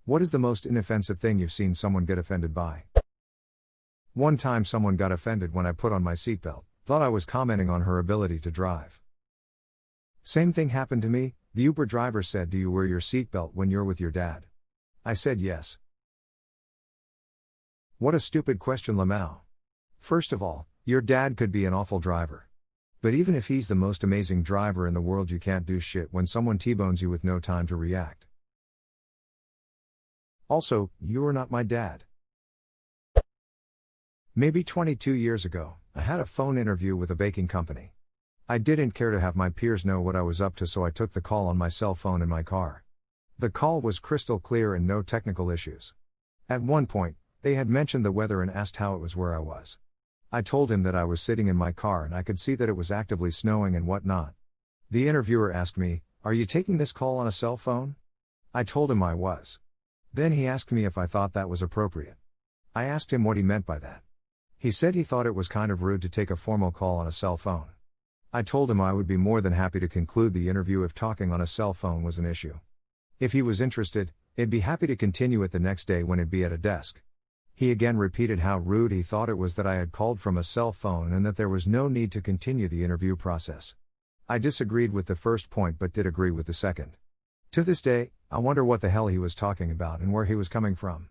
What is the most inoffensive thing you've seen someone get offended by? One time someone got offended when I put on my seatbelt, thought I was commenting on her ability to drive. Same thing happened to me. The Uber driver said, "Do you wear your seatbelt when you're with your dad?" I said yes. What a stupid question, Lamau. First of all, your dad could be an awful driver. But even if he's the most amazing driver in the world, you can't do shit when someone T-bones you with no time to react. Also, you are not my dad. Maybe 22 years ago, I had a phone interview with a baking company. I didn't care to have my peers know what I was up to, so I took the call on my cell phone in my car. The call was crystal clear and no technical issues. At one point, they had mentioned the weather and asked how it was where I was. I told him that I was sitting in my car and I could see that it was actively snowing and whatnot. The interviewer asked me, "Are you taking this call on a cell phone?" I told him I was. Then he asked me if I thought that was appropriate. I asked him what he meant by that. He said he thought it was kind of rude to take a formal call on a cell phone. I told him I would be more than happy to conclude the interview if talking on a cell phone was an issue. If he was interested, I'd be happy to continue it the next day when it'd be at a desk. He again repeated how rude he thought it was that I had called from a cell phone and that there was no need to continue the interview process. I disagreed with the first point but did agree with the second. To this day, I wonder what the hell he was talking about and where he was coming from.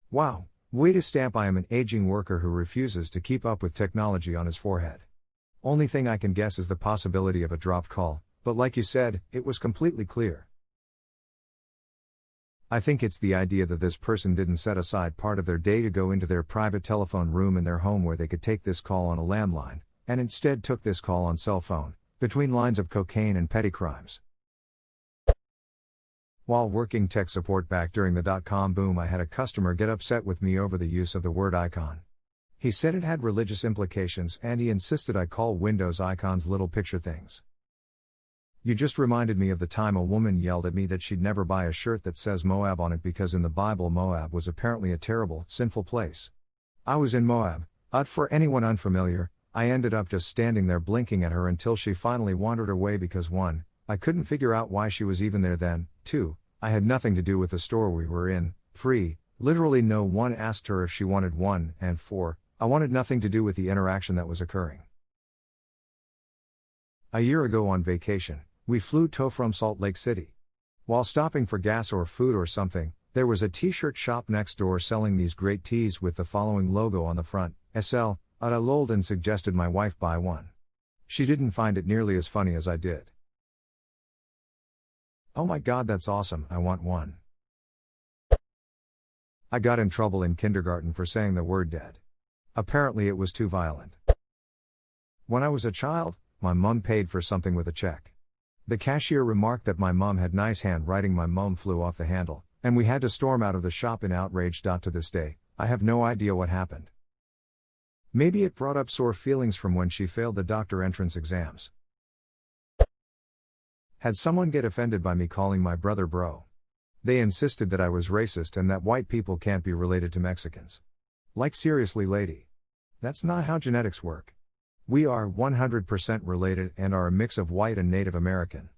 Wow, way to stamp I am an aging worker who refuses to keep up with technology on his forehead. Only thing I can guess is the possibility of a dropped call, but like you said, it was completely clear. I think it's the idea that this person didn't set aside part of their day to go into their private telephone room in their home where they could take this call on a landline, and instead took this call on cell phone, between lines of cocaine and petty crimes. While working tech support back during the dot-com boom, I had a customer get upset with me over the use of the word icon. He said it had religious implications and he insisted I call Windows icons little picture things. You just reminded me of the time a woman yelled at me that she'd never buy a shirt that says Moab on it because in the Bible Moab was apparently a terrible, sinful place. I was in Moab, for anyone unfamiliar, I ended up just standing there blinking at her until she finally wandered away because 1, I couldn't figure out why she was even there then, 2, I had nothing to do with the store we were in, 3, literally no one asked her if she wanted one, and 4, I wanted nothing to do with the interaction that was occurring. A year ago on vacation, we flew from Salt Lake City. While stopping for gas or food or something, there was a t-shirt shop next door selling these great tees with the following logo on the front, SL, I lolled and suggested my wife buy one. She didn't find it nearly as funny as I did. "Oh my god, that's awesome, I want one." I got in trouble in kindergarten for saying the word dead. Apparently it was too violent. When I was a child, my mum paid for something with a check. The cashier remarked that my mum had nice handwriting. My mum flew off the handle, and we had to storm out of the shop in outrage. To this day, I have no idea what happened. Maybe it brought up sore feelings from when she failed the doctor entrance exams. Had someone get offended by me calling my brother bro. They insisted that I was racist and that white people can't be related to Mexicans. Like seriously, lady. That's not how genetics work. We are 100% related and are a mix of white and Native American.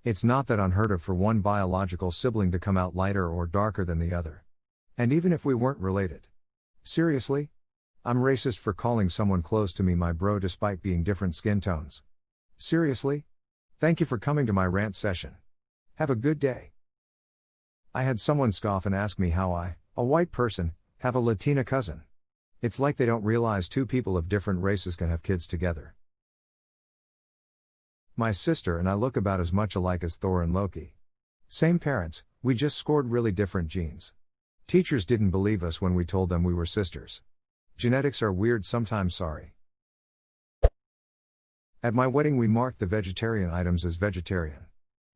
It's not that unheard of for one biological sibling to come out lighter or darker than the other. And even if we weren't related. Seriously? I'm racist for calling someone close to me my bro despite being different skin tones. Seriously? Thank you for coming to my rant session. Have a good day. I had someone scoff and ask me how I, a white person, have a Latina cousin. It's like they don't realize two people of different races can have kids together. My sister and I look about as much alike as Thor and Loki. Same parents, we just scored really different genes. Teachers didn't believe us when we told them we were sisters. Genetics are weird sometimes, sorry. At my wedding we marked the vegetarian items as vegetarian.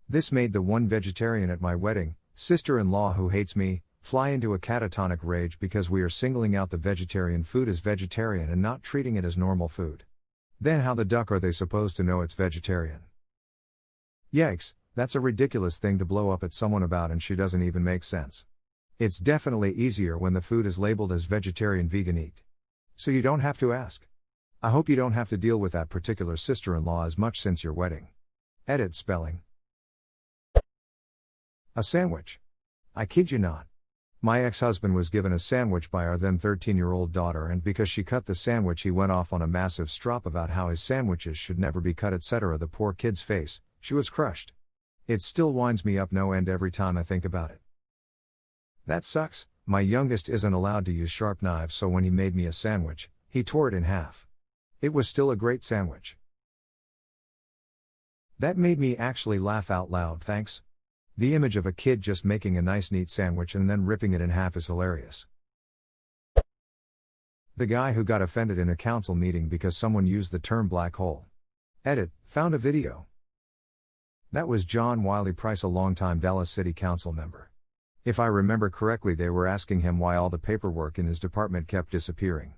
This made the one vegetarian at my wedding, sister-in-law who hates me, fly into a catatonic rage because we are singling out the vegetarian food as vegetarian and not treating it as normal food. Then how the duck are they supposed to know it's vegetarian? Yikes, that's a ridiculous thing to blow up at someone about and she doesn't even make sense. It's definitely easier when the food is labeled as vegetarian vegan eat. So you don't have to ask. I hope you don't have to deal with that particular sister-in-law as much since your wedding. Edit spelling. A sandwich. I kid you not. My ex-husband was given a sandwich by our then 13-year-old daughter, and because she cut the sandwich he went off on a massive strop about how his sandwiches should never be cut, etc. The poor kid's face, she was crushed. It still winds me up no end every time I think about it. That sucks. My youngest isn't allowed to use sharp knives, so when he made me a sandwich, he tore it in half. It was still a great sandwich. That made me actually laugh out loud, thanks. The image of a kid just making a nice neat sandwich and then ripping it in half is hilarious. The guy who got offended in a council meeting because someone used the term black hole. Edit, found a video. That was John Wiley Price, a longtime Dallas City Council member. If I remember correctly, they were asking him why all the paperwork in his department kept disappearing.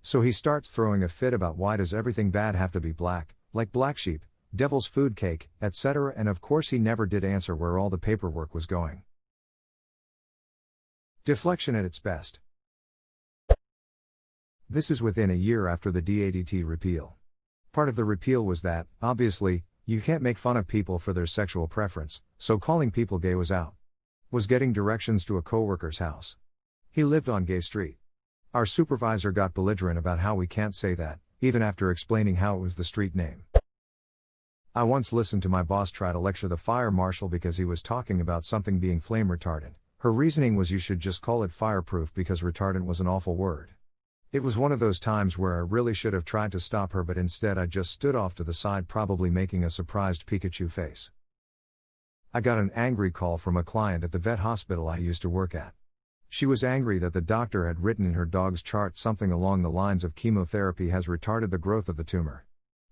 So he starts throwing a fit about why does everything bad have to be black, like black sheep, devil's food cake, etc., and of course he never did answer where all the paperwork was going. Deflection at its best. This is within a year after the DADT repeal. Part of the repeal was that, obviously, you can't make fun of people for their sexual preference, so calling people gay was out. Was getting directions to a coworker's house. He lived on Gay Street. Our supervisor got belligerent about how we can't say that, even after explaining how it was the street name. I once listened to my boss try to lecture the fire marshal because he was talking about something being flame retardant. Her reasoning was you should just call it fireproof because retardant was an awful word. It was one of those times where I really should have tried to stop her, but instead I just stood off to the side, probably making a surprised Pikachu face. I got an angry call from a client at the vet hospital I used to work at. She was angry that the doctor had written in her dog's chart something along the lines of chemotherapy has retarded the growth of the tumor.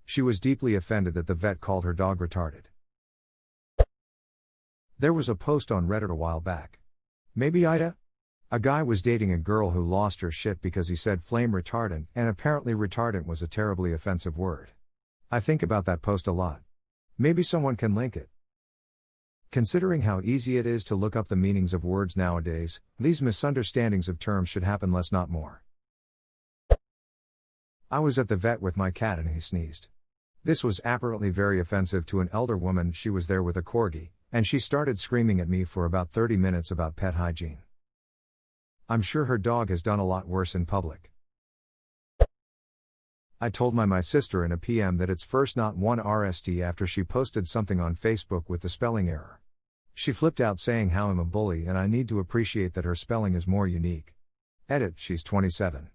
She was deeply offended that the vet called her dog retarded. There was a post on Reddit a while back. Maybe Ida? A guy was dating a girl who lost her shit because he said flame retardant, and apparently retardant was a terribly offensive word. I think about that post a lot. Maybe someone can link it. Considering how easy it is to look up the meanings of words nowadays, these misunderstandings of terms should happen less, not more. I was at the vet with my cat and he sneezed. This was apparently very offensive to an elder woman. She was there with a corgi, and she started screaming at me for about 30 minutes about pet hygiene. I'm sure her dog has done a lot worse in public. I told my sister in a PM that it's first not one RST after she posted something on Facebook with the spelling error. She flipped out saying how I'm a bully and I need to appreciate that her spelling is more unique. Edit, she's 27.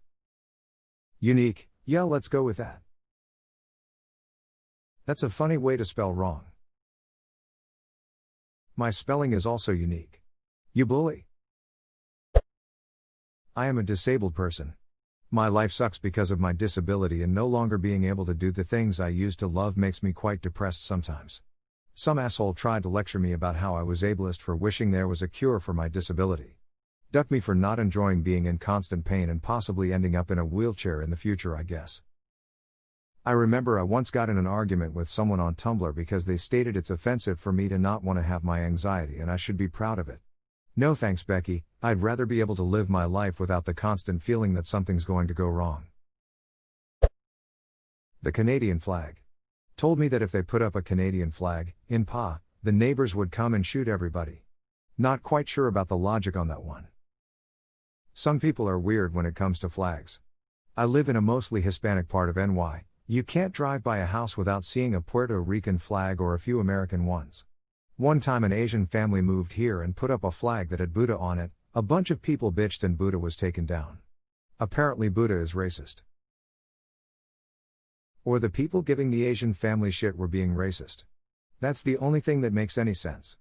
Unique, yeah, let's go with that. That's a funny way to spell wrong. My spelling is also unique. You bully. I am a disabled person. My life sucks because of my disability, and no longer being able to do the things I used to love makes me quite depressed sometimes. Some asshole tried to lecture me about how I was ableist for wishing there was a cure for my disability. Duck me for not enjoying being in constant pain and possibly ending up in a wheelchair in the future, I guess. I remember I once got in an argument with someone on Tumblr because they stated it's offensive for me to not want to have my anxiety and I should be proud of it. No thanks, Becky, I'd rather be able to live my life without the constant feeling that something's going to go wrong. The Canadian flag. Told me that if they put up a Canadian flag, in Pa, the neighbors would come and shoot everybody. Not quite sure about the logic on that one. Some people are weird when it comes to flags. I live in a mostly Hispanic part of NY. You can't drive by a house without seeing a Puerto Rican flag or a few American ones. One time an Asian family moved here and put up a flag that had Buddha on it. A bunch of people bitched and Buddha was taken down. Apparently Buddha is racist. Or the people giving the Asian family shit were being racist. That's the only thing that makes any sense.